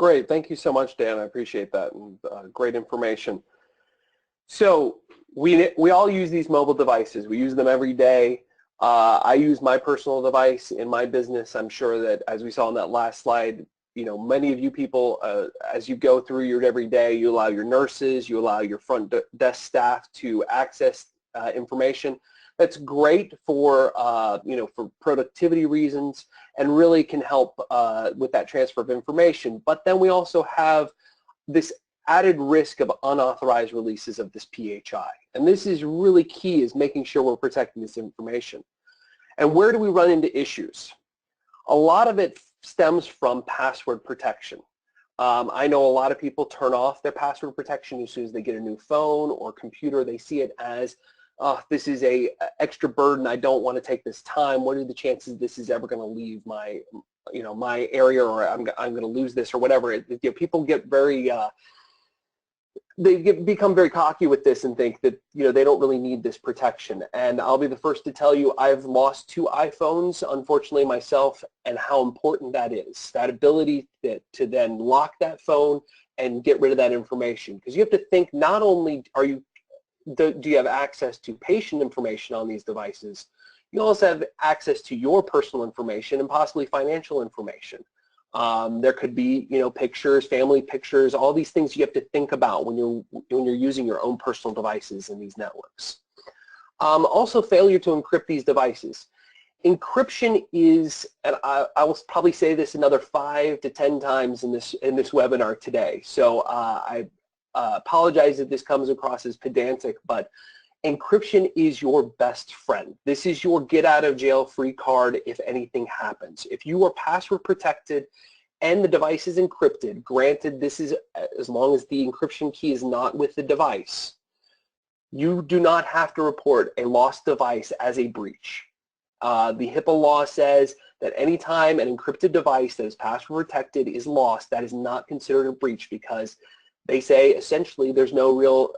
Great. Thank you so much, Dan. I appreciate that, and great information. So we all use these mobile devices. We use them every day. I use my personal device in my business. I'm sure that, as we saw in that last slide, many of you people, as you go through your everyday, you allow your nurses, you allow your front desk staff to access information. That's great for, for productivity reasons, and really can help with that transfer of information. But then we also have this added risk of unauthorized releases of this PHI. And this is really key, is making sure we're protecting this information. And where do we run into issues? A lot of it stems from password protection. I know a lot of people turn off their password protection as soon as they get a new phone or computer. They see it as, this is a extra burden. I don't want to take this time. What are the chances this is ever going to leave my, my area, or I'm going to lose this, or whatever. People get very, become very cocky with this and think that they don't really need this protection. And I'll be the first to tell you, I've lost 2 iPhones, unfortunately, myself, and how important that is. That ability to then lock that phone and get rid of that information. Because you have to think, not only do you have access to patient information on these devices, you also have access to your personal information and possibly financial information. There could be, pictures, family pictures, all these things you have to think about when you're using your own personal devices in these networks. Also, failure to encrypt these devices. Encryption is, and I will probably say this another 5 to 10 times in this webinar today. So I apologize if this comes across as pedantic, but encryption is your best friend. This is your get out of jail free card if anything happens. If you are password protected and the device is encrypted, granted this is as long as the encryption key is not with the device, you do not have to report a lost device as a breach. The HIPAA law says that anytime an encrypted device that is password protected is lost, that is not considered a breach, because they say essentially there's no real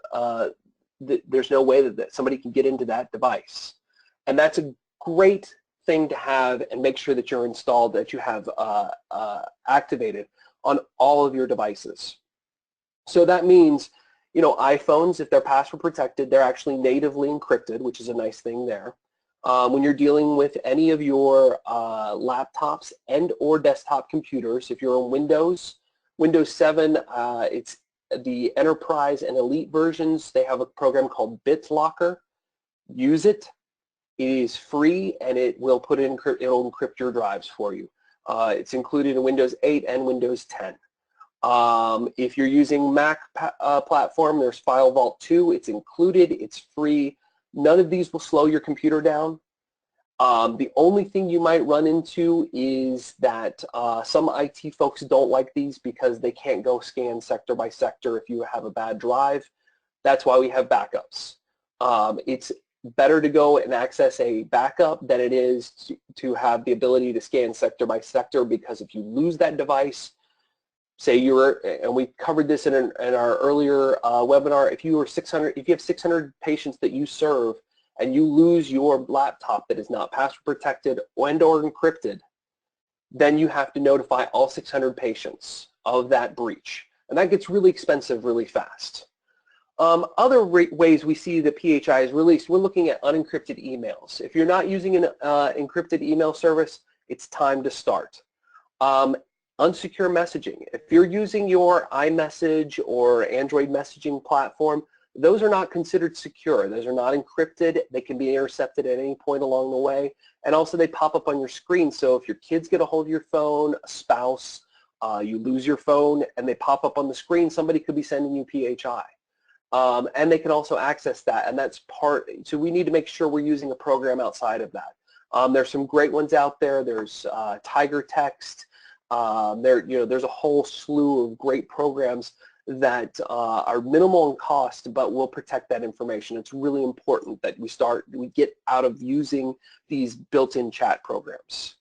there's no way that somebody can get into that device. And that's a great thing to have, and make sure that you're installed, that you have activated on all of your devices. So that means, iPhones, if they're password protected, they're actually natively encrypted, which is a nice thing there. When you're dealing with any of your laptops and or desktop computers, if you're on Windows 7, it's the Enterprise and Elite versions. They have a program called BitLocker. Use it. It is free, and it will it'll encrypt your drives for you. It's included in Windows 8 and Windows 10. If you're using Mac platform, there's File Vault 2. It's included. It's free. None of these will slow your computer down. The only thing you might run into is that some IT folks don't like these because they can't go scan sector by sector if you have a bad drive. That's why we have backups. It's better to go and access a backup than it is to have the ability to scan sector by sector, because if you lose that device, say and we covered this in our earlier webinar, if you have 600 patients that you serve, and you lose your laptop that is not password protected and or encrypted, then you have to notify all 600 patients of that breach. And that gets really expensive really fast. Other ways we see the PHI is released, we're looking at unencrypted emails. If you're not using an encrypted email service, it's time to start. Unsecure messaging. If you're using your iMessage or Android messaging platform, those are not considered secure. Those are not encrypted. They can be intercepted at any point along the way. And also they pop up on your screen. So if your kids get a hold of your phone, a spouse, you lose your phone, and they pop up on the screen, somebody could be sending you PHI. And they can also access that. And that's so we need to make sure we're using a program outside of that. There's some great ones out there. There's Tiger Text. There's a whole slew of great programs that are minimal in cost, but will protect that information. It's really important that we get out of using these built-in chat programs.